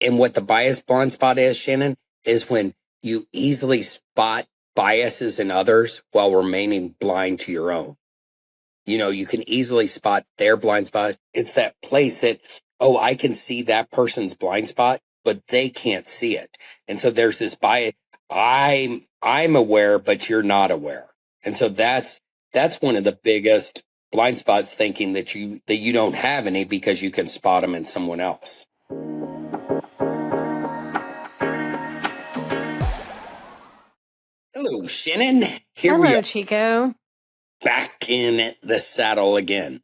And what the bias blind spot is, Shannon, is when you easily spot biases in others while remaining blind to your own. You know, you can easily spot their blind spot. It's that place that, oh, I can see that person's blind spot, but they can't see it. And so there's this bias. I'm aware, but you're not aware. And so that's one of the biggest blind spots, thinking that you don't have any because you can spot them in someone else. Hello, Shannon. Here we are. Chico. Back in the saddle again.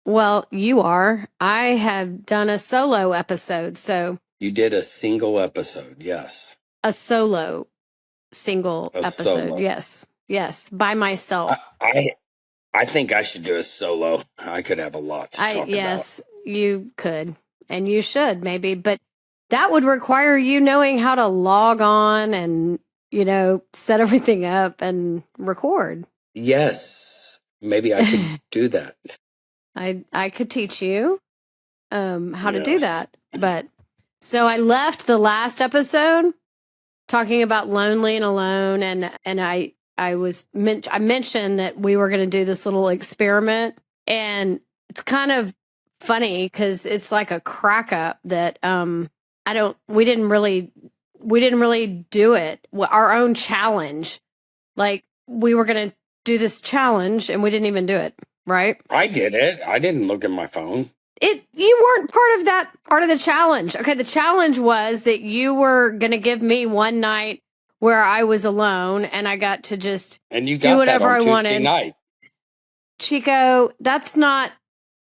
Well, you are. I have done a solo episode, so. You did a single episode, yes. A solo single episode, solo. Yes, by myself. I think I should do a solo. I could have a lot to talk about. Yes, you could, and you should maybe, but that would require you knowing how to log on and, you know, set everything up and record. Yes. Maybe I could do that. I could teach you how to do that. But so I left the last episode talking about lonely and alone, and I mentioned that we were going to do this little experiment, and it's kind of funny because it's like a crack up that we didn't really do it. Our own challenge, like we were going to do this challenge and we didn't even do it, right? I did it. I didn't look at my phone. You weren't part of the challenge. Okay, the challenge was that you were going to give me one night where I was alone and I got to just do whatever I wanted. Night. Chico, that's not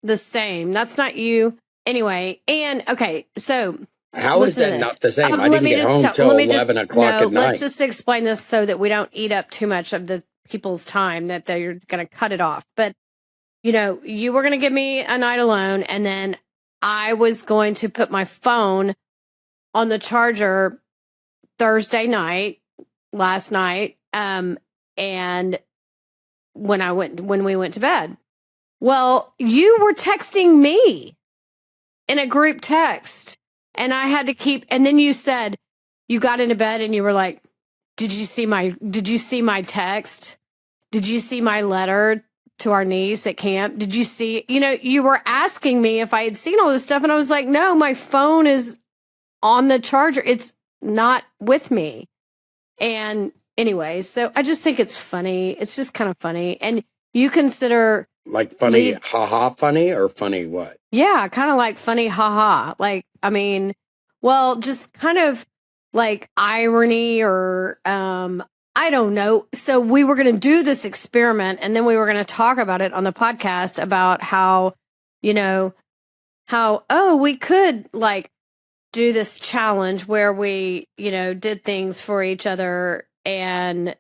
the same. That's not you. Anyway, and okay, so how is that not the same? I didn't get home till 11 o'clock at night. Let's just explain this so that we don't eat up too much of the people's time, that they're going to cut it off. But, you know, you were going to give me a night alone, and then I was going to put my phone on the charger Thursday night, last night, and when we went to bed. Well, you were texting me in a group text, and I had to and then you said, you got into bed and you were like, Did you see my text? Did you see my letter to our niece at camp? Did you see, you were asking me if I had seen all this stuff. And I was like, no, my phone is on the charger. It's not with me. And anyway, so I just think it's funny. It's just kind of funny. And you consider like funny, haha funny, or funny what? Yeah, kind of like funny, haha. Like, I mean, well, just kind of like irony or I don't know. So we were going to do this experiment, and then we were going to talk about it on the podcast about how we could like do this challenge where we, did things for each other and,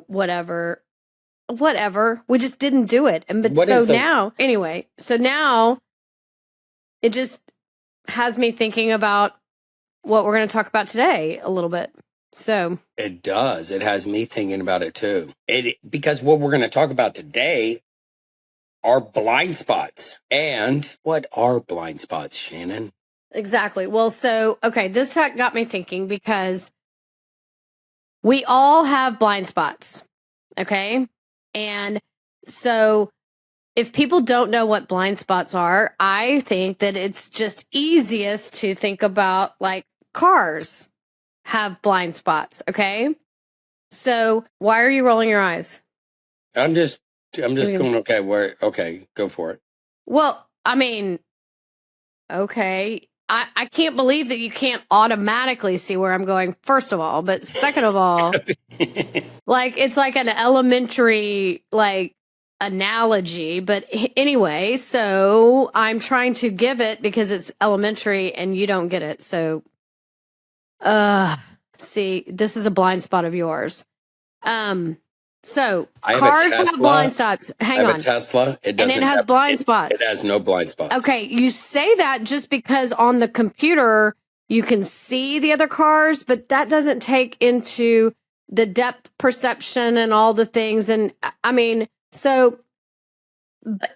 whatever. We just didn't do it. Now it just has me thinking about what we're going to talk about today a little bit. So it does. It has me thinking about it too. Because what we're going to talk about today are blind spots. And what are blind spots, Shannon? Exactly. Well, so, okay, this got me thinking because we all have blind spots. Okay. And so if people don't know what blind spots are, I think that it's just easiest to think about like cars have blind spots. Okay. So why are you rolling your eyes? I'm just going, okay, go for it. Well, I mean, okay. I can't believe that you can't automatically see where I'm going, first of all. But second of all, like it's like an elementary like analogy. But anyway, so I'm trying to give it because it's elementary and you don't get it. So, see, this is a blind spot of yours. So cars have blind spots. Hang on. I have a Tesla. It has blind spots. It has no blind spots. Okay, you say that just because on the computer you can see the other cars, but that doesn't take into the depth perception and all the things. And I mean, so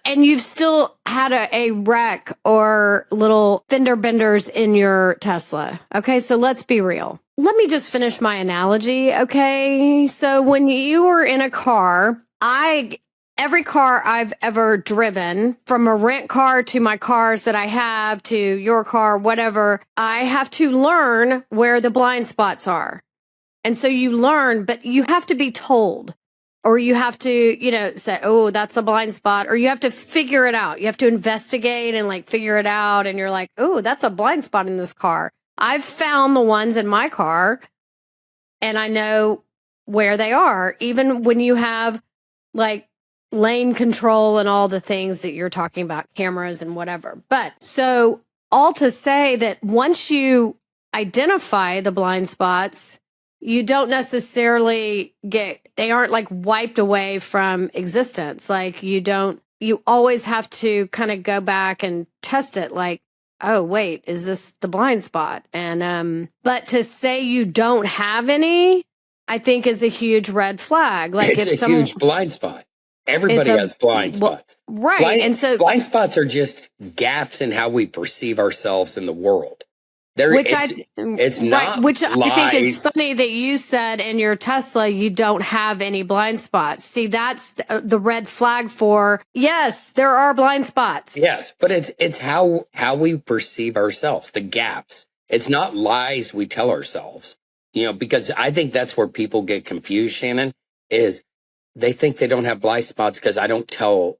and you've still had a wreck or little fender benders in your Tesla. Okay, so let's be real. Let me just finish my analogy. Okay, so when you were in a car, every car I've ever driven, from a rent car to my cars that I have to your car, whatever, I have to learn where the blind spots are. And so you learn, but you have to be told, or you have to, say, oh, that's a blind spot, or you have to figure it out. You have to investigate and like figure it out. And you're like, oh, that's a blind spot in this car. I've found the ones in my car and I know where they are, even when you have like lane control and all the things that you're talking about, cameras and whatever. But so all to say that once you identify the blind spots, you don't necessarily they aren't like wiped away from existence. Like you always have to kind of go back and test it. Like, oh, wait, is this the blind spot? And, but to say you don't have any, I think is a huge red flag. Like it's a huge blind spot. Everybody has blind spots. Right. And so blind spots are just gaps in how we perceive ourselves in the world. It's not which lies. I think is funny that you said in your Tesla you don't have any blind spots. See, that's the red flag for, yes, there are blind spots. Yes, but it's how we perceive ourselves, the gaps. It's not lies we tell ourselves. Because I think that's where people get confused, Shannon, is they think they don't have blind spots because I don't tell,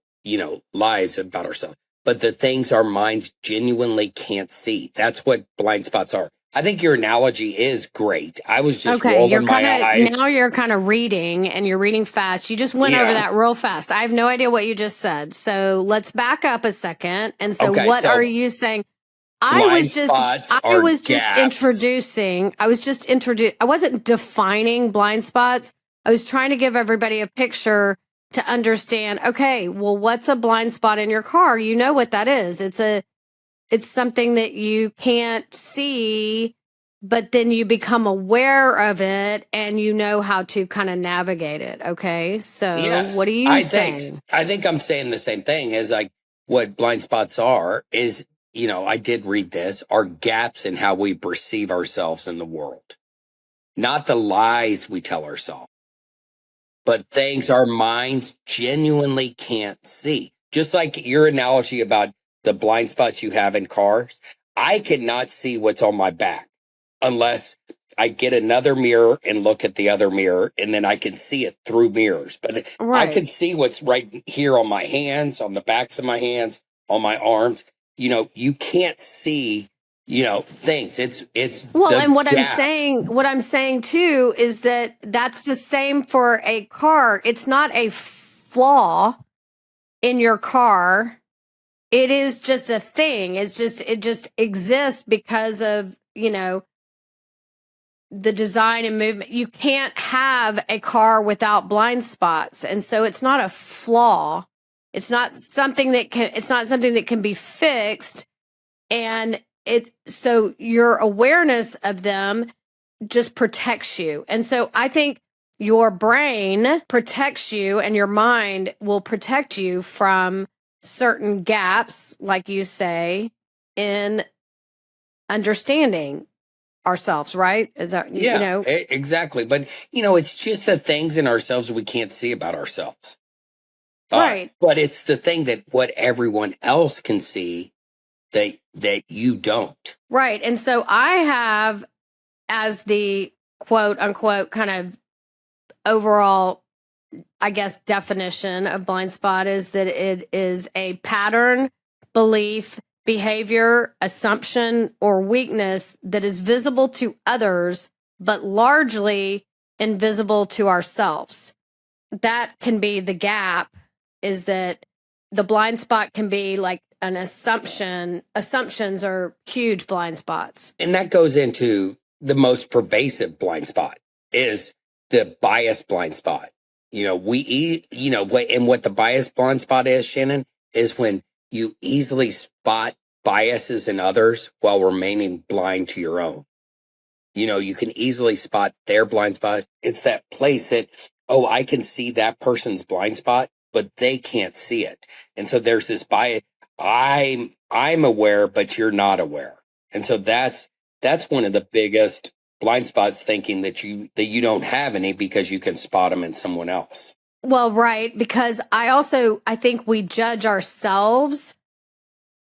lies about ourselves. But the things our minds genuinely can't see. That's what blind spots are. I think your analogy is great. I was just rolling my eyes. Now you're kind of reading, and you're reading fast. You just went over that real fast. I have no idea what you just said. So let's back up a second. And so what are you saying? I was just introducing. I wasn't defining blind spots. I was trying to give everybody a picture to understand, okay, well, what's a blind spot in your car? You know what that is. It's something that you can't see, but then you become aware of it and you know how to kind of navigate it. Okay. So what are you saying? I think I'm saying the same thing as like what blind spots are is, I did read this, are gaps in how we perceive ourselves in the world, not the lies we tell ourselves, but things our minds genuinely can't see. Just like your analogy about the blind spots you have in cars, I cannot see what's on my back unless I get another mirror and look at the other mirror, and then I can see it through mirrors. But I can see what's right here on my hands, on the backs of my hands, on my arms. You can't see, things. It's well, and what I'm saying too is that that's the same for a car. It's not a flaw in your car. It is just a thing. It just exists because of, the design and movement. You can't have a car without blind spots. And so it's not a flaw. It's not something that can be fixed. And so your awareness of them just protects you. And so I think your brain protects you and your mind will protect you from certain gaps, like you say, in understanding ourselves, right? Is that, exactly. But, it's just the things in ourselves we can't see about ourselves. Right. But it's the thing that what everyone else can see that you don't. Right. And so I have, as the quote unquote kind of overall, I guess, definition of blind spot is that it is a pattern, belief, behavior, assumption, or weakness that is visible to others, but largely invisible to ourselves. That can be the gap, is that the blind spot can be like an assumption. Assumptions are huge blind spots. And that goes into the most pervasive blind spot is the bias blind spot. And what the bias blind spot is, Shannon, is when you easily spot biases in others while remaining blind to your own. You can easily spot their blind spot. It's that place that, I can see that person's blind spot, but they can't see it. And so there's this bias. I'm aware, but you're not aware. And so that's one of the biggest blind spots, thinking that you don't have any because you can spot them in someone else. Well, right. Because I think we judge ourselves,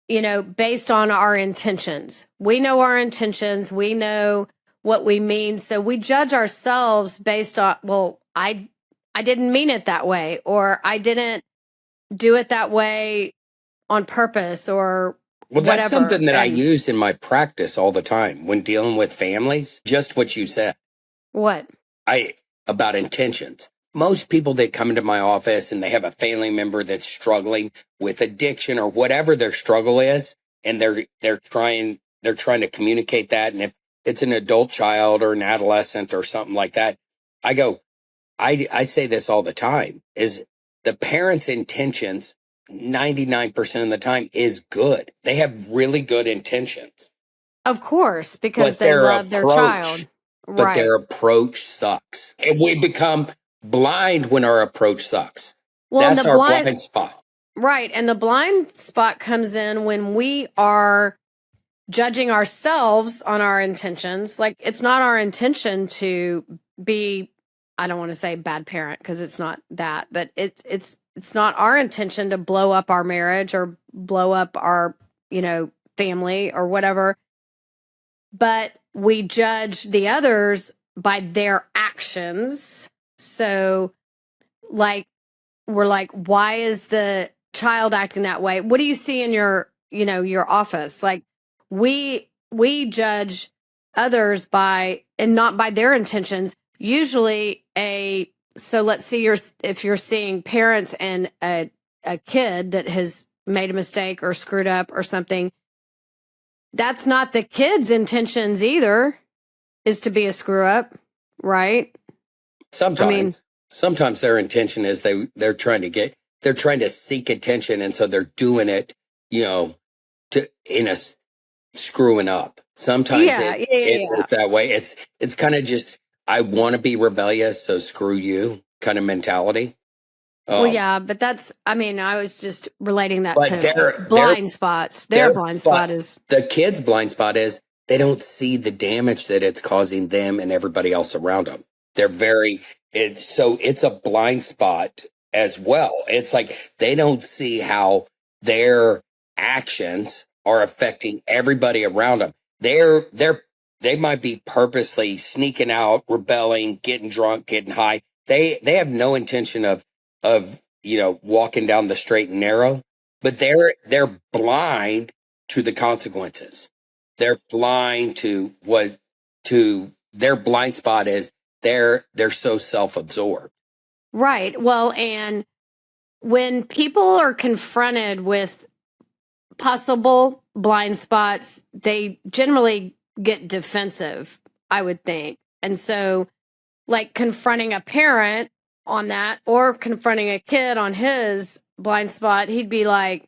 based on our intentions. We know our intentions. We know what we mean. So we judge ourselves based on, well, I didn't mean it that way, or I didn't do it that way on purpose, or well, whatever. That's something that I use in my practice all the time when dealing with families. Just what you said. What? About intentions. Most people that come into my office and they have a family member that's struggling with addiction or whatever their struggle is, and they're trying to communicate that. And if it's an adult child or an adolescent or something like that, I say this all the time, is the parents' intentions 99% of the time is good. They have really good intentions. Of course, because they love their child. But right. Their approach sucks. And we become blind when our approach sucks. Well, that's our blind spot. Right. And the blind spot comes in when we are judging ourselves on our intentions. Like, it's not our intention to be, I don't want to say bad parent, because it's not that, but it's not our intention to blow up our marriage or blow up our, family or whatever. But we judge the others by their actions. So, like, we're like, why is the child acting that way? What do you see in your office? Like, we judge others by, and not by their intentions. Usually so let's see, if you're seeing parents and a kid that has made a mistake or screwed up or something, that's not the kid's intentions either, is to be a screw up, right? Sometimes their intention is they're trying to seek attention, and so they're doing it, screwing up. Sometimes it's that way. It's kind of just, I want to be rebellious, so screw you kind of mentality. Well, yeah, but I was just relating that to blind spots. Their blind spot is, the kid's blind spot is, they don't see the damage that it's causing them and everybody else around them. It's a blind spot as well. It's like they don't see how their actions are affecting everybody around them. They might be purposely sneaking out, rebelling, getting drunk, getting high. They have no intention of walking down the straight and narrow, but they're blind to the consequences. They're blind to their blind spot is. They're so self-absorbed. Right. Well, and when people are confronted with possible blind spots, they generally get defensive, I would think. And so, like, confronting a parent on that, or confronting a kid on his blind spot, he'd be like,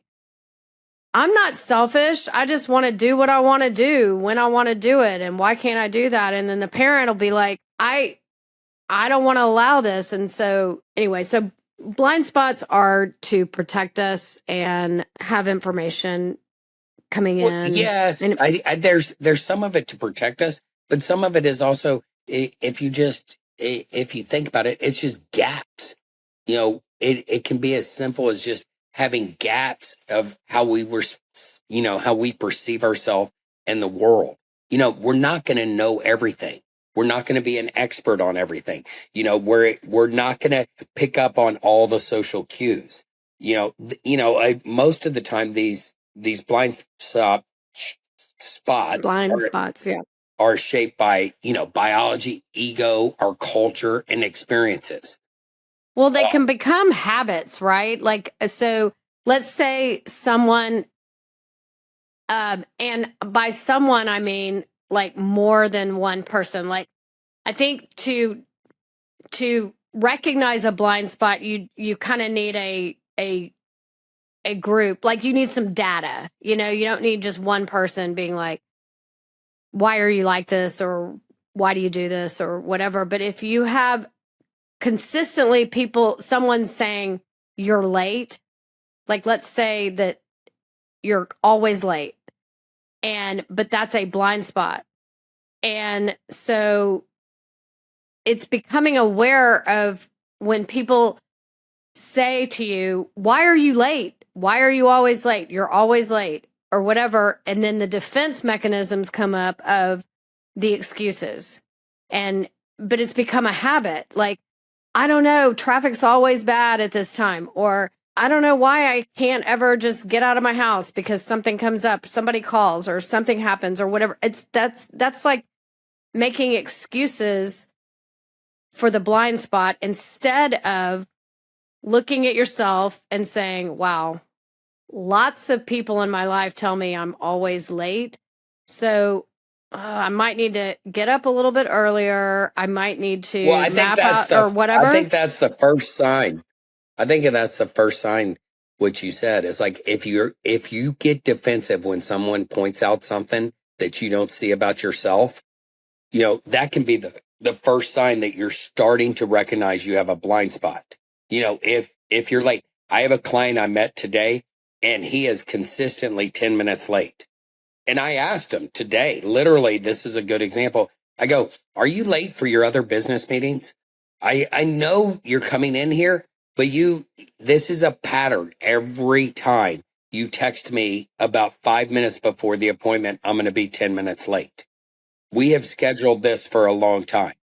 I'm not selfish. I just want to do what I want to do when I want to do it. And why can't I do that? And then the parent will be like, I don't want to allow this. And so anyway, so blind spots are to protect us and have information coming in. Yes. And there's some of it to protect us, but some of it is also, if you think about it, it's just gaps. It can be as simple as just having gaps of how we perceive ourselves and the world. We're not going to know everything. We're not going to be an expert on everything. We're not going to pick up on all the social cues. Most of the time these blind spots are shaped by, biology, ego, our culture, and experiences. Well, they can become habits, right? Like, so let's say someone, and by someone, I mean, like, more than one person. Like, I think to recognize a blind spot, you kind of need a group. Like, you need some data. You don't need just one person being like, why are you like this, or why do you do this, or whatever. But if you have consistently someone saying, you're late. Like, let's say that you're always late, but that's a blind spot. And so it's becoming aware of when people say to you, why are you late? Why are you always late? You're always late, or whatever. And then the defense mechanisms come up of the excuses. But it's become a habit. Like, I don't know, traffic's always bad at this time, or I don't know why I can't ever just get out of my house because something comes up, somebody calls or something happens or whatever. That's like making excuses for the blind spot instead of looking at yourself and saying, wow, lots of people in my life tell me I'm always late. So I might need to get up a little bit earlier. I might need to map out or whatever. I think that's the first sign. I think that's the first sign. What you said is like, if you get defensive when someone points out something that you don't see about yourself, that can be the first sign that you're starting to recognize you have a blind spot. If you're late, I have a client I met today and he is consistently 10 minutes late. And I asked him today, literally, this is a good example. I go, are you late for your other business meetings? I know you're coming in here, but this is a pattern. Every time you text me about 5 minutes before the appointment, I'm going to be 10 minutes late. We have scheduled this for a long time.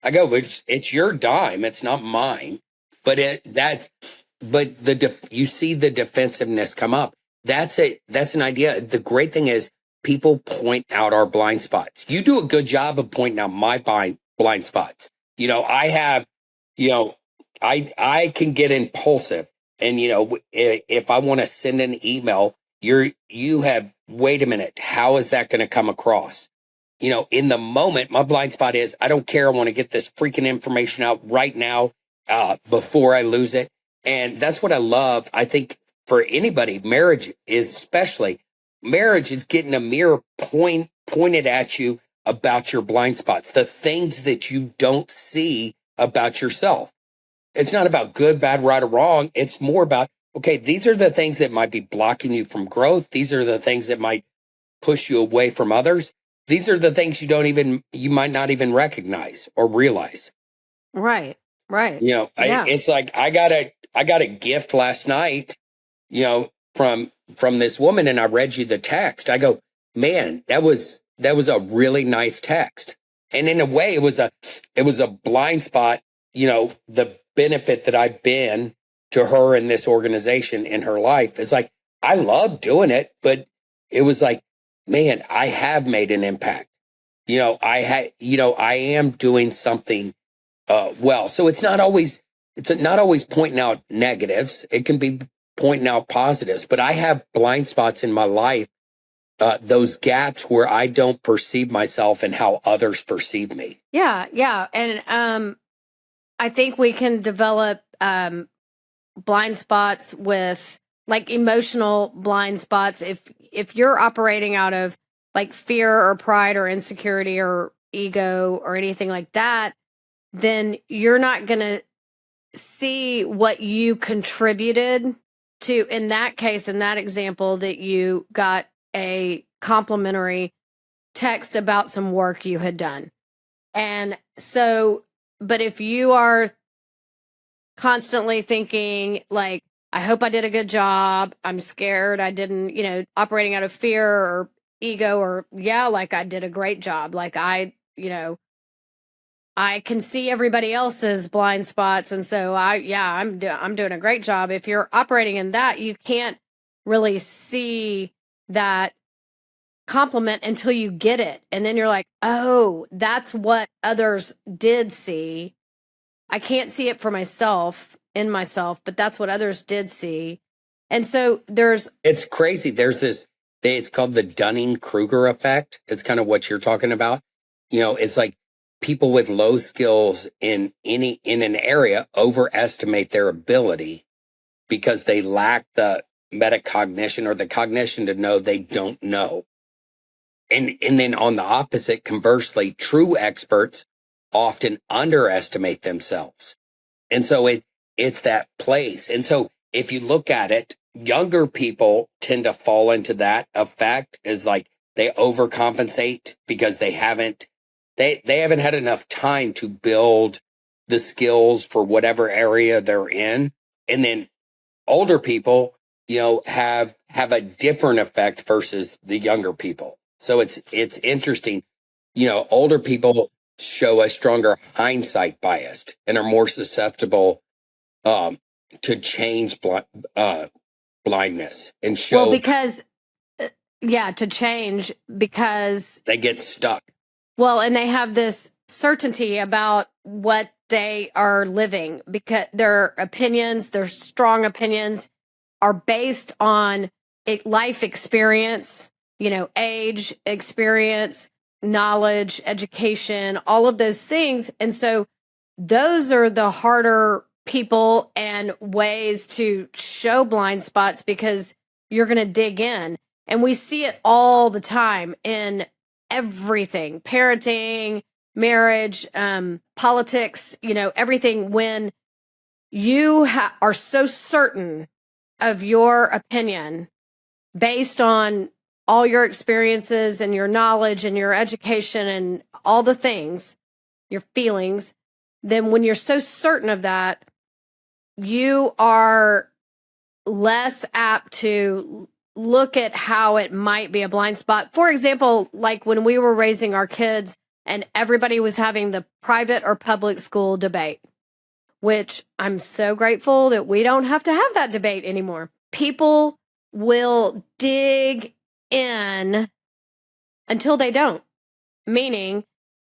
I go, it's your dime. It's not mine. But you see the defensiveness come up. That's an idea. The great thing is people point out our blind spots. You do a good job of pointing out my blind spots. I can get impulsive, and if I want to send an email, wait a minute, how is that going to come across? In the moment, my blind spot is, I don't care. I want to get this freaking information out right now, before I lose it. And that's what I love. I think for anybody, marriage is getting a mirror pointed at you about your blind spots, the things that you don't see about yourself. It's not about good, bad, right, or wrong. It's more about, okay, these are the things that might be blocking you from growth. These are the things that might push you away from others. These are the things you might not even recognize or realize. Right. It's like, I got a gift last night, from this woman, and I read you the text. I go, man, that was a really nice text. And in a way, it was a blind spot, the benefit that I've been to her in this organization in her life. It's like, I love doing it, but it was like, man, I have made an impact. I am doing something well. So it's not always pointing out negatives. It can be pointing out positives, but I have blind spots in my life, those gaps where I don't perceive myself and how others perceive me. Yeah. And I think we can develop blind spots with like emotional blind spots. If you're operating out of like fear or pride or insecurity or ego or anything like that, then you're not going to see what you contributed to, in that case, in that example, that you got a complimentary text about some work you had done. And so, but if you are constantly thinking like, I hope I did a good job, I'm scared I didn't, operating out of fear or ego, or like I did a great job, like I can see everybody else's blind spots, and so I'm doing a great job. If you're operating in that, you can't really see that compliment until you get it, and then you're like, oh, that's what others did see. I can't see it for myself, but that's what others did see. And so it's crazy. It's called the Dunning-Kruger effect. It's kind of what you're talking about. It's like people with low skills in an area overestimate their ability because they lack the metacognition or the cognition to know they don't know. And then on the opposite, conversely, true experts often underestimate themselves. And so it's that place. And so if you look at it, younger people tend to fall into that effect, is like they overcompensate because they haven't had enough time to build the skills for whatever area they're in. And then older people, have a different effect versus the younger people. So it's interesting. Older people show a stronger hindsight bias and are more susceptible to change blindness and show. Well, because to change because they get stuck. Well, and they have this certainty about what they are living because their opinions, their strong opinions, are based on life experience, age, experience, knowledge, education, all of those things. And so those are the harder people and ways to show blind spots because you're going to dig in. And we see it all the time in everything, parenting, marriage, politics, everything. When you are so certain of your opinion based on all your experiences and your knowledge and your education and all the things, your feelings, then when you're so certain of that, you are less apt to look at how it might be a blind spot. For example, like when we were raising our kids and everybody was having the private or public school debate, which I'm so grateful that we don't have to have that debate anymore. People will dig in until they don't. Meaning,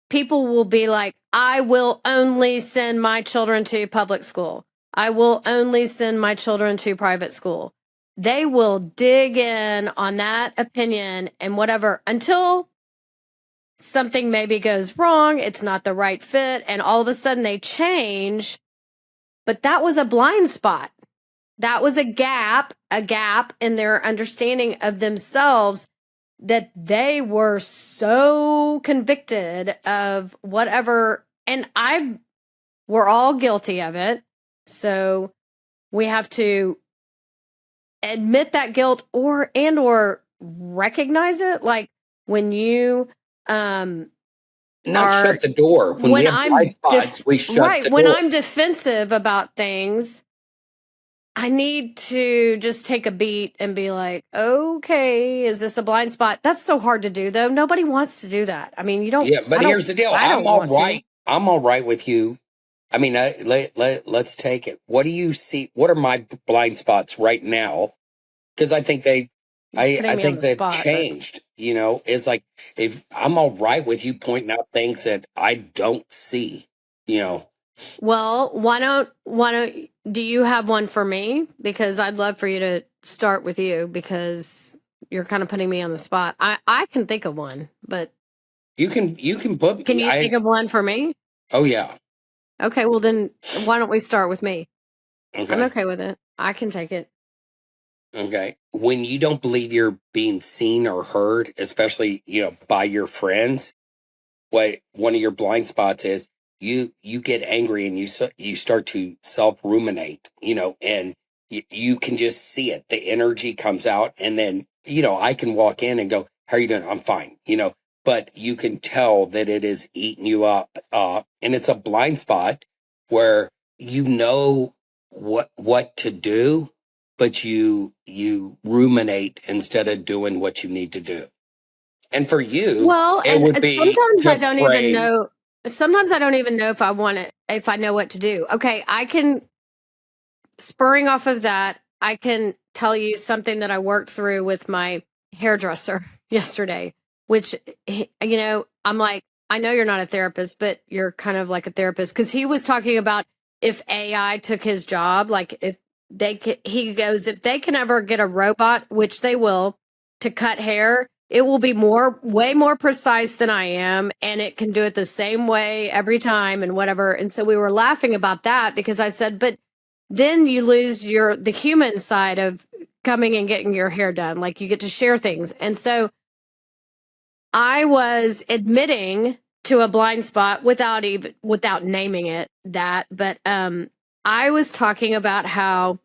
people will be like, I will only send my children to public school. I will only send my children to private school. They will dig in on that opinion and whatever until something maybe goes wrong. It's not the right fit. And all of a sudden they change. But that was a blind spot. That was a gap in their understanding of themselves, that they were so convicted of whatever. And we're all guilty of it. So we have to admit that guilt or recognize it. Like when you, shut the door. When we have blind spots, we shut the door. When I'm defensive about things, I need to just take a beat and be like, okay, is this a blind spot? That's so hard to do, though. Nobody wants to do that. I mean, you don't. Yeah, but here's the deal. I'm all right. I'm all right with you. I mean, let's take it. What do you see? What are my blind spots right now? Because I think they've changed. It's like, if I'm all right with you pointing out things that I don't see. Well, why don't do you have one for me? Because I'd love for you to start with you, because you're kind of putting me on the spot. I can think of one, but you can put. Can you think of one for me? Oh yeah. Okay, well then why don't we start with me? Okay. I'm okay with it. I can take it. Okay. When you don't believe you're being seen or heard, especially, by your friends, what one of your blind spots is, you get angry and you start to self-ruminate, and you can just see it. The energy comes out, and then, I can walk in and go, how are you doing? I'm fine, but you can tell that it is eating you up. And it's a blind spot where what to do, but you ruminate instead of doing what you need to do. And for you, it would be sometimes I don't even know. Sometimes I don't even know if I know what to do. Okay, I can, spurring off of that, I can tell you something that I worked through with my hairdresser yesterday, which, I'm like, I know you're not a therapist, but you're kind of like a therapist, because he was talking about if AI took his job, like if they can ever get a robot, which they will, to cut hair, it will be way more precise than I am, and it can do it the same way every time and whatever. And so we were laughing about that, because I said, but then you lose the human side of coming and getting your hair done. Like, you get to share things. And so I was admitting to a blind spot without naming it that, but I was talking about how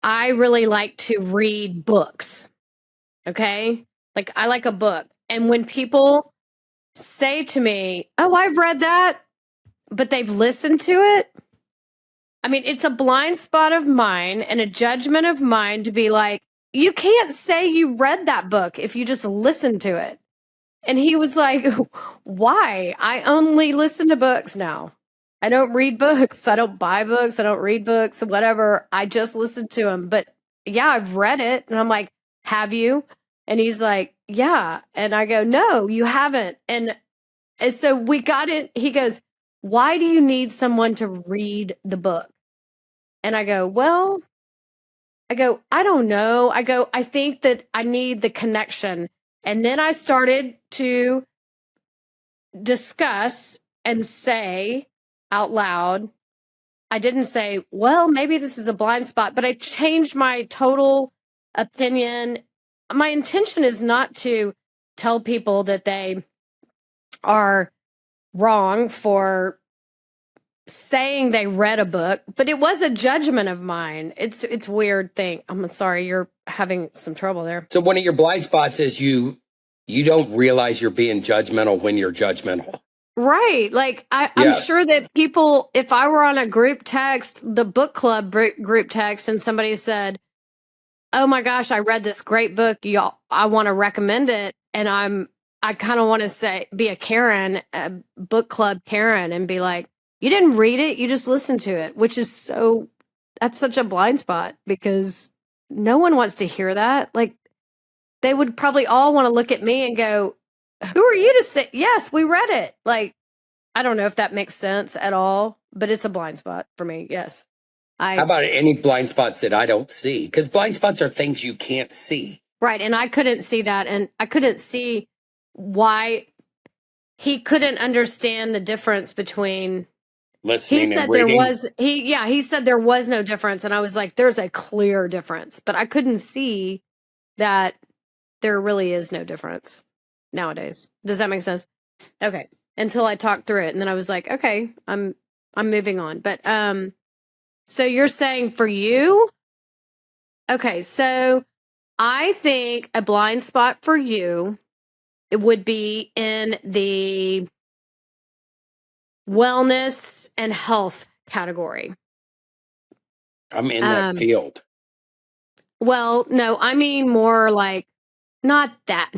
I really like to read books. Okay? Like I like a book. And when people say to me, "Oh, I've read that," but they've listened to it, I mean, it's a blind spot of mine and a judgment of mine to be like, you can't say you read that book if you just listen to it. And he was like, why? I only listen to books now. I don't read books. I don't buy books. I don't read books, whatever. I just listen to them. But yeah, I've read it. And I'm like, have you? And he's like, yeah. And I go, no, you haven't. And so we got it. He goes, why do you need someone to read the book? And I go, well, I don't know. I think that I need the connection. And then I started to discuss and say out loud, I didn't say, well, maybe this is a blind spot, but I changed my total opinion. My intention is not to tell people that they are wrong for saying they read a book, but it was a judgment of mine. It's a weird thing. I'm sorry, you're having some trouble there. So one of your blind spots is you don't realize you're being judgmental when you're judgmental. Right. Like I'm Yes. sure that people, if I were on a group text, the book club group text, and somebody said, oh my gosh, I read this great book, y'all, I want to recommend it. And I kind of want to say, be a Karen, a book club Karen, and be like, you didn't read it, you just listened to it, which is that's such a blind spot because no one wants to hear that. Like they would probably all want to look at me and go, who are you to say, yes, we read it? Like, I don't know if that makes sense at all, but it's a blind spot for me. Yes. How about any blind spots that I don't see? Because blind spots are things you can't see. Right. And I couldn't see that. And I couldn't see why he couldn't understand the difference between Listening he said and reading. He said there was no difference. And I was like, there's a clear difference. But I couldn't see that there really is no difference nowadays. Does that make sense? Okay. Until I talked through it. And then I was like, okay, I'm moving on. But so you're saying for you? Okay, so I think a blind spot for you, it would be in the wellness and health category. I'm in that field. Well, no, I mean more like not that.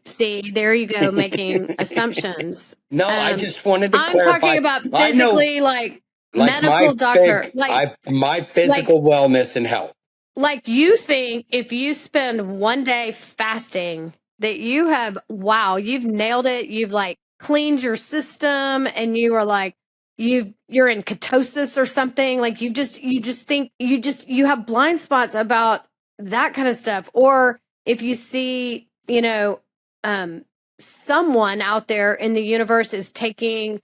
See, there you go, making assumptions. No, I just wanted to clarify. I'm talking about physically, like medical doctor, my physical wellness and health. Like you think if you spend one day fasting that you have, wow, you've nailed it. You've like cleaned your system and you are like, you're in ketosis or something. Like you just think you have blind spots about that kind of stuff. Or if you see, someone out there in the universe is taking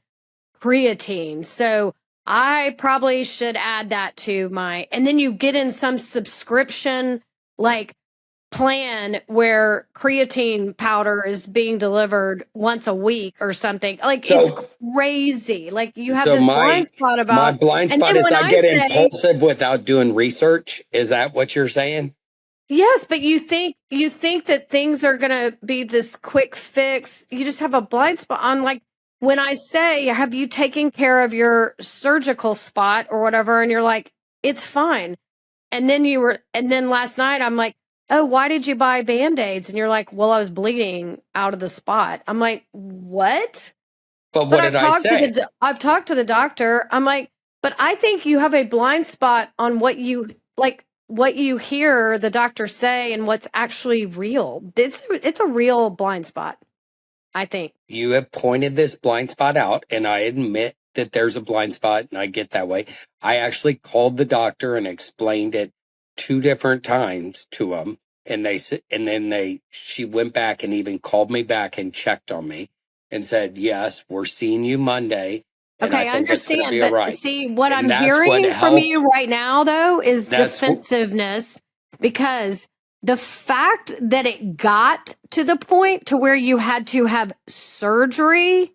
creatine. So I probably should add that to and then you get in some subscription like plan where creatine powder is being delivered once a week or something. Like it's crazy. Like you have this blind spot about. My blind spot is I get impulsive without doing research. Is that what you're saying? Yes, but you think that things are going to be this quick fix. You just have a blind spot on like, when I say, have you taken care of your surgical spot or whatever? And you're like, it's fine. And then last night I'm like, oh, why did you buy Band-Aids? And you're like, well, I was bleeding out of the spot. I'm like, what? But what did I say? I've talked to the doctor. I'm like, but I think you have a blind spot on what you hear the doctor say and what's actually real. It's a real blind spot. I think you have pointed this blind spot out, and I admit that there's a blind spot, and I get that way. I actually called the doctor and explained it 2 different times to him, and she went back and even called me back and checked on me and said, "Yes, we're seeing you Monday." Okay, I understand, but right. See what I'm hearing from you right now, though, is defensiveness because. The fact that it got to the point to where you had to have surgery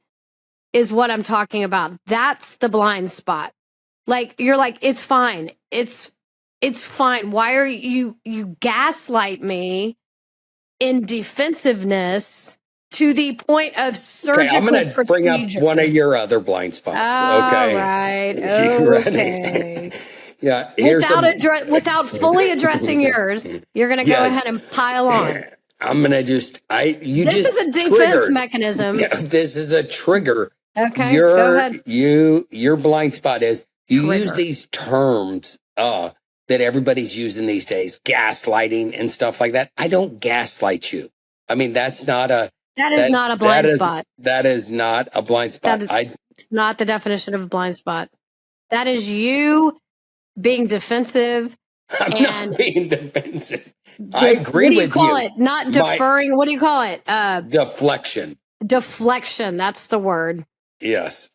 is what I'm talking about. That's the blind spot. Like, you're like, it's fine. It's It's fine. Why are you gaslight me in defensiveness to the point of surgical I'm going to bring up procedure? one of your other blind spots. All Okay. right. You Okay. ready? Yeah. Here's Without fully addressing yours, you're going to go ahead and pile on. I'm going to This is a defense mechanism. This is a trigger. Okay, go ahead. Your blind spot is you Trigger. use these terms that everybody's using these days, gaslighting and stuff like that. I don't gaslight you. I mean, that is not a blind spot. That is not a blind spot. It's not the definition of a blind spot. That is you being defensive. I'm not being defensive. I agree with you. What do you call it? Not deferring. What do you call it? Deflection. Deflection. That's the word. Yes.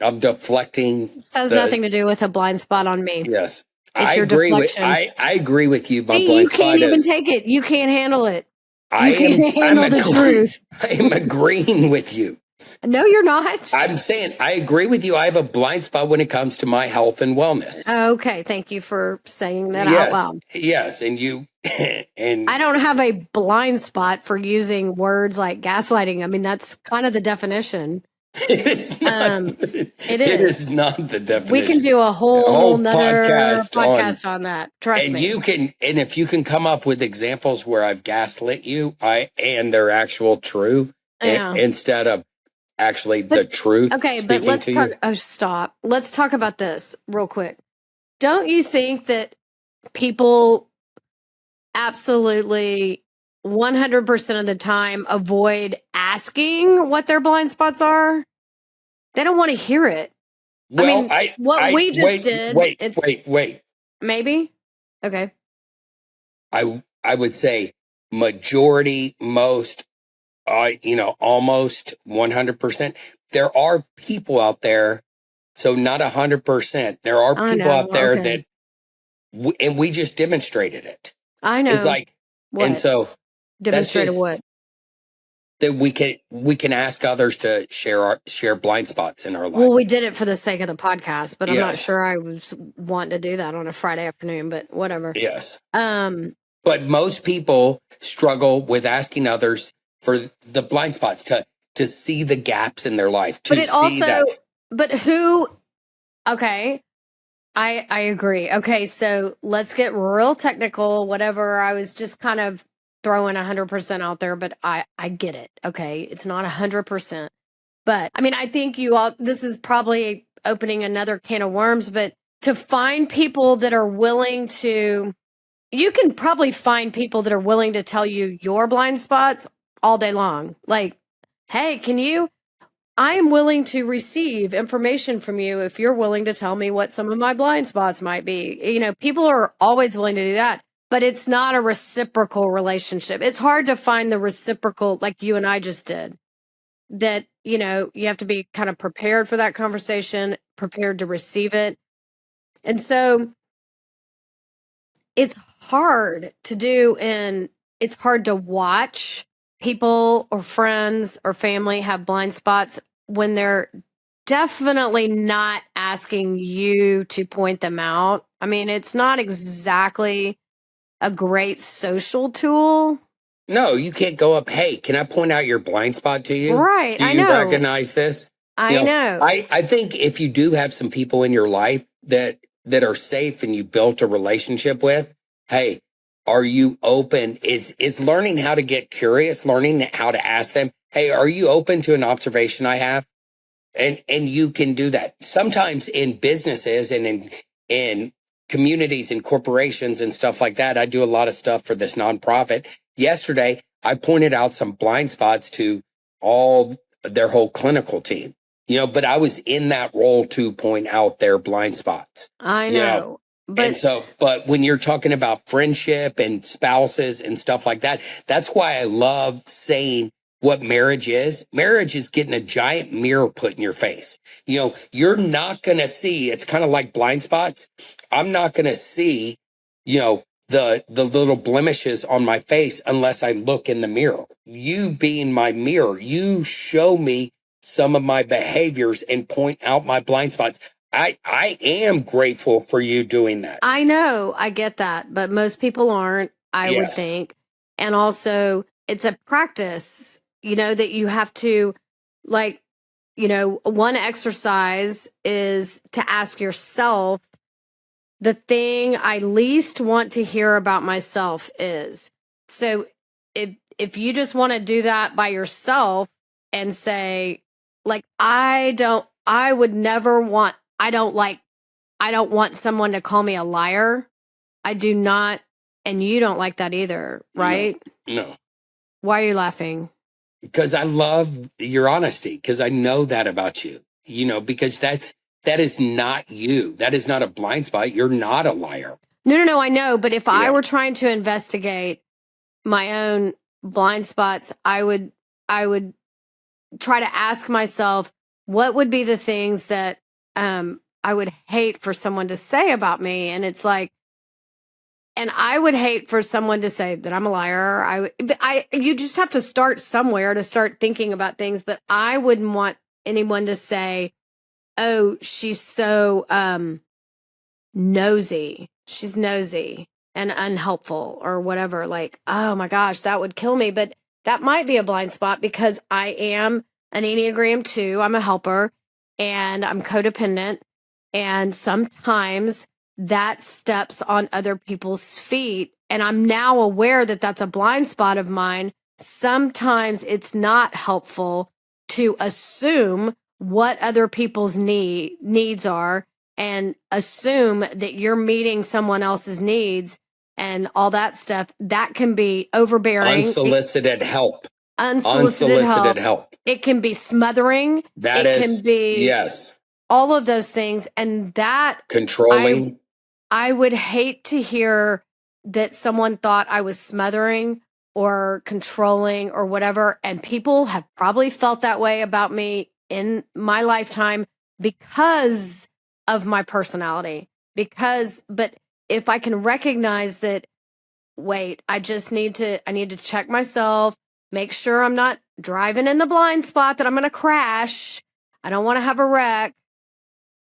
I'm deflecting. This has nothing to do with a blind spot on me. Yes. It's your deflection. I agree with you. My blind you spot can't even take it. You can't handle it. You can't handle the truth. I am agreeing with you. No, you're not. I'm saying I agree with you. I have a blind spot when it comes to my health and wellness. Okay. Thank you for saying that out loud. Yes. And you, and I don't have a blind spot for using words like gaslighting. I mean, that's kind of the definition. It is not. It is not the definition. We can do a whole nother podcast on that. Trust me. And if you can come up with examples where I've gaslit you, and they're actual true, instead of actually the truth. Okay, but let's talk. Oh, stop. Let's talk about this real quick. Don't you think that people absolutely 100% of the time avoid asking what their blind spots are? They don't want to hear it. Well, we just did. Wait. Maybe? Okay. I would say majority, most, almost 100%. There are people out there, so not 100%. There are people out there that, and we just demonstrated it. I know. It's like, what? And so demonstrated what? That we can ask others to share blind spots in our life. Well, we did it for the sake of the podcast, but I'm not sure I was wanting to do that on a Friday afternoon, but whatever. Yes. But most people struggle with asking others for the blind spots to see the gaps in their life. But who? Okay. I agree. Okay, so let's get real technical. Whatever. I was just kind of throwing 100% out there, but I get it. Okay, it's not 100%, but I mean, I think this is probably opening another can of worms. But to find people that are willing to, you can probably find people that are willing to tell you your blind spots all day long. Like, hey, I am willing to receive information from you if you're willing to tell me what some of my blind spots might be. People are always willing to do that, but it's not a reciprocal relationship. It's hard to find the reciprocal, like you and I just did, that, you have to be kind of prepared for that conversation, prepared to receive it. And so it's hard to do, and it's hard to watch people or friends or family have blind spots when they're definitely not asking you to point them out. I mean, it's not exactly a great social tool. No, you can't go up, hey, can I point out your blind spot to you? Right. Do you recognize this? I know. I think if you do have some people in your life that are safe and you built a relationship with, hey, are you open? Is learning how to get curious, learning how to ask them, hey, are you open to an observation I have? And you can do that. Sometimes in businesses and in communities and corporations and stuff like that. I do a lot of stuff for this nonprofit. Yesterday, I pointed out some blind spots to their whole clinical team, but I was in that role to point out their blind spots. I know. But when you're talking about friendship and spouses and stuff like that, that's why I love saying what marriage is. Marriage is getting a giant mirror put in your face. You're not going to see, it's kind of like blind spots. I'm not going to see, the little blemishes on my face unless I look in the mirror. You being my mirror, you show me some of my behaviors and point out my blind spots. I am grateful for you doing that. I know, I get that, but most people aren't, I would Yes. think. And also, it's a practice, that you have to, like, one exercise is to ask yourself, the thing I least want to hear about myself is. So if you just want to do that by yourself and say, like, I don't want someone to call me a liar. I do not, and you don't like that either, right? No. Why are you laughing? Because I love your honesty, because I know that about you, because that is not you. That is not a blind spot. You're not a liar. No, I know. But if I were trying to investigate my own blind spots, I would try to ask myself, what would be the things that I would hate for someone to say about me? And it's like, and I would hate for someone to say that I'm a liar. You just have to start somewhere to start thinking about things. But I wouldn't want anyone to say, "Oh, she's so nosy. She's nosy and unhelpful," or whatever. Like, oh my gosh, that would kill me. But that might be a blind spot because I am an Enneagram 2. I'm a helper and I'm codependent. And sometimes that steps on other people's feet. And I'm now aware that that's a blind spot of mine. Sometimes it's not helpful to assume what other people's needs are and assume that you're meeting someone else's needs and all that stuff. That can be overbearing. Unsolicited help. Unsolicited help. It can be smothering. It can be yes. All of those things. And that controlling. I would hate to hear that someone thought I was smothering or controlling or whatever. And people have probably felt that way about me in my lifetime because of my personality. But if I can recognize that, wait, I need to check myself, make sure I'm not driving in the blind spot that I'm going to crash. I don't want to have a wreck.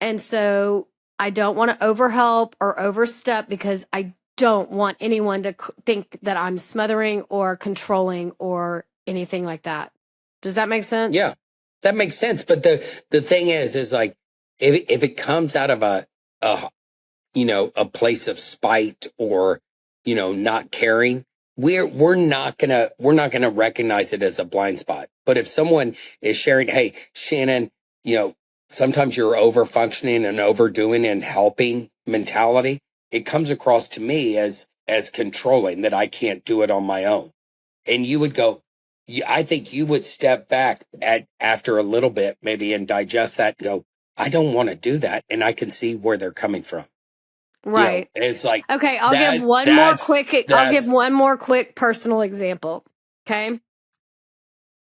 And so I don't want to overhelp or overstep because I don't want anyone to think that I'm smothering or controlling or anything like that. Does that make sense? Yeah, that makes sense. But the thing is like, if it comes out of a place of spite or, not caring, we're not gonna recognize it as a blind spot. But if someone is sharing, hey, Shannon, sometimes you're over functioning and overdoing and helping mentality, it comes across to me as controlling, that I can't do it on my own. And you would go, I think you would step back after a little bit maybe and digest that and go, I don't want to do that. And I can see where they're coming from. Right. It's like, okay, I'll give one more quick personal example. Okay.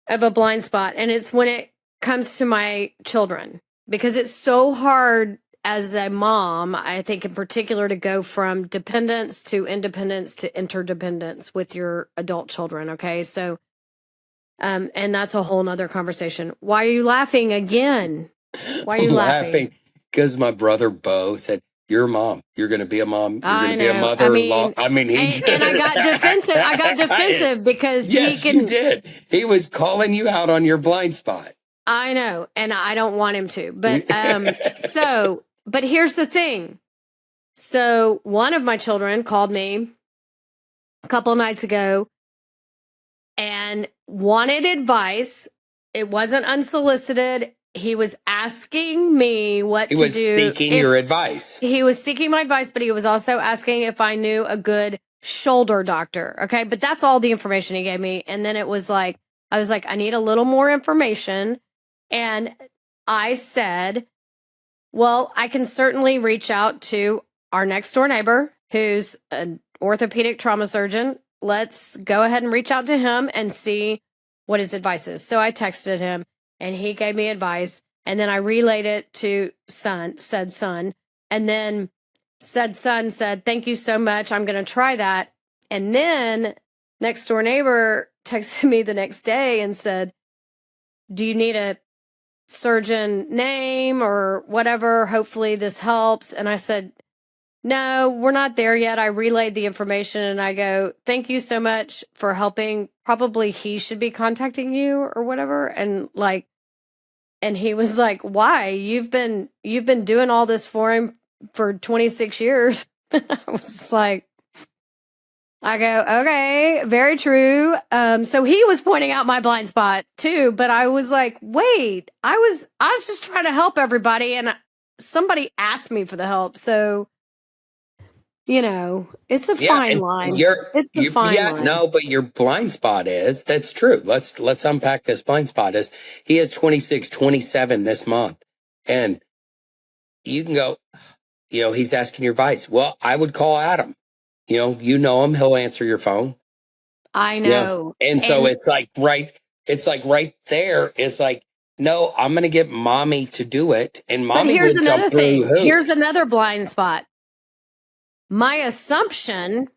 Of a blind spot. And it's when it comes to my children, because it's so hard as a mom, I think in particular, to go from dependence to independence to interdependence with your adult children. Okay. So, and that's a whole nother conversation. Why are you laughing again? Why are you laughing? Because my brother Bo said, "You're a mom. You're going to be a mom. You're going to be a mother-in-law." And I got defensive. I got defensive because you did. He was calling you out on your blind spot. I know, and I don't want him to. But but here's the thing. So one of my children called me a couple of nights ago and wanted advice. It wasn't unsolicited. He was asking me what to do. He was seeking your advice. He was seeking my advice, but he was also asking if I knew a good shoulder doctor. Okay. But that's all the information he gave me. And then I was like, I need a little more information. And I said, well, I can certainly reach out to our next door neighbor who's an orthopedic trauma surgeon. Let's go ahead and reach out to him and see what his advice is. So I texted him and he gave me advice. And then I relayed it to said son. And then said son said, "Thank you so much. I'm going to try that." And then next door neighbor texted me the next day and said, "Do you need a surgeon name or whatever. Hopefully this helps. And I said, no, we're not there yet. I relayed the information and I go, thank you so much for helping. Probably he should be contacting you or whatever. And like, and he was like, why? You've been doing all this for him for 26 years. I was like, I go, okay, very true. So he was pointing out my blind spot too, but I was like, wait, I was just trying to help everybody and somebody asked me for the help. So, you know, it's a fine line. It's a fine line. No, but your blind spot that's true. Let's unpack this blind spot he is 26, 27 this month. And you can go, he's asking your advice. Well, I would call Adam. You know him. He'll answer your phone. I know. And so it's like right there. It's like, no, I'm going to get mommy to do it. And mommy would jump through hoops. Here's another blind spot. My assumption,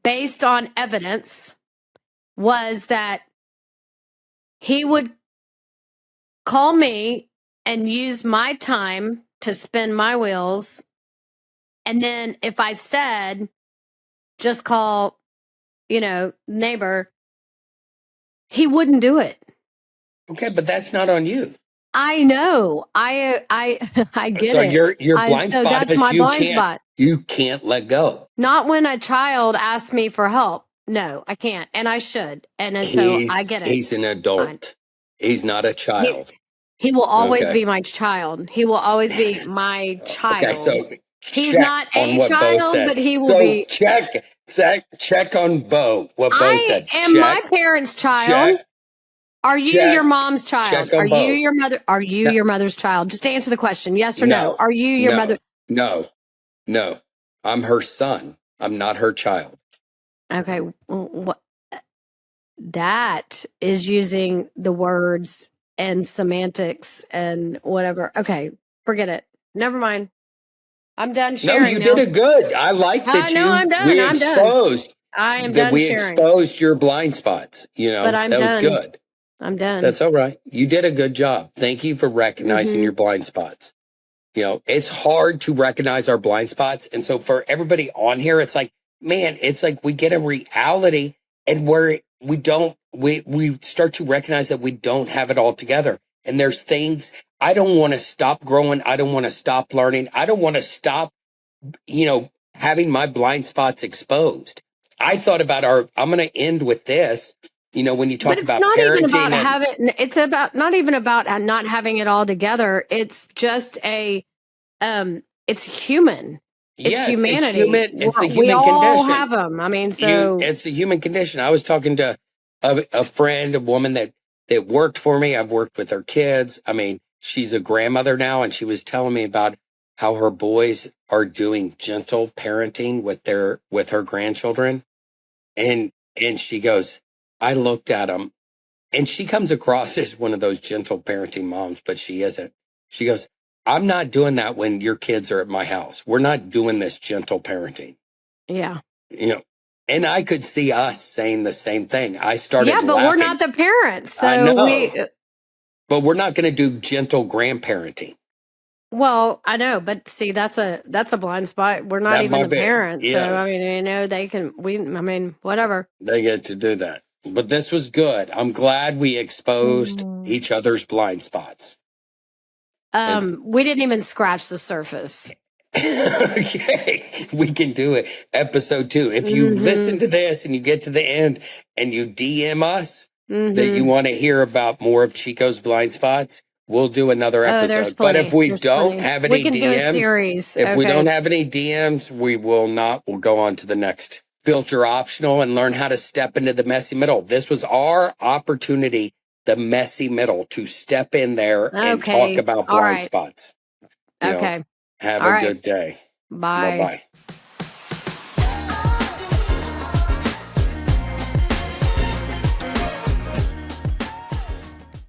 based on evidence, was that he would call me and use my time to spin my wheels. And then if I said, just call, neighbor, he wouldn't do it. Okay, but that's not on you. I know. I get it. So your blind spot that's is my blind spot. You can't let go. Not when a child asks me for help. No, I can't. And I should. And so I get it. He's an adult. Fine. He's not a child. He will always be my child. He will always be my child. Okay, so he's not a child, but he will be. Check on Bo. What Bo said. I am my parents' child. Are you your mom's child? Are you your mother? Are you your mother's child? Just answer the question. Yes or no. Are you your mother? No. I'm her son. I'm not her child. Okay. Well, that is using the words and semantics and whatever. Okay. Forget it. Never mind. I'm done sharing. No, you did it good. I like that I'm done. we exposed. I am done we sharing. Exposed your blind spots. But I'm that done. was good. I'm done. That's all right. You did a good job. Thank you for recognizing your blind spots. It's hard to recognize our blind spots. And so for everybody on here, it's like, man, it's like we get a reality and we start to recognize that we don't have it all together. And there's things I don't want to stop growing. I don't want to stop learning. I don't want to stop, having my blind spots exposed. I thought about I'm going to end with this. When you talk about parenting, it's about not even about not having it all together. It's just it's human. It's humanity. It's the human we condition. all have them. I mean, it's the human condition. I was talking to a friend, a woman that worked for me. I've worked with her kids. I mean, she's a grandmother now, and she was telling me about how her boys are doing gentle parenting with her grandchildren. And she goes, I looked at them, and she comes across as one of those gentle parenting moms, but she isn't. She goes, I'm not doing that when your kids are at my house. We're not doing this gentle parenting. Yeah. And I could see us saying the same thing. I started but laughing. We're not the parents. So I know. But we're not going to do gentle grandparenting. Well, I know, but see, that's a blind spot. We're not even the parents. Yes. So, I mean, they can, whatever. They get to do that. But this was good. I'm glad we exposed each other's blind spots. We didn't even scratch the surface. Okay, we can do it. Episode 2. If you listen to this and you get to the end and you DM us that you want to hear about more of Chico's blind spots, we'll do another episode. But if we don't have any DMs, we can do a series. If we don't have any DMs, we will not. We'll go on to the next. Filter optional and learn how to step into the messy middle. This was our opportunity, the messy middle, to step in there and talk about blind spots. Okay. Have a good day. Bye. Bye-bye.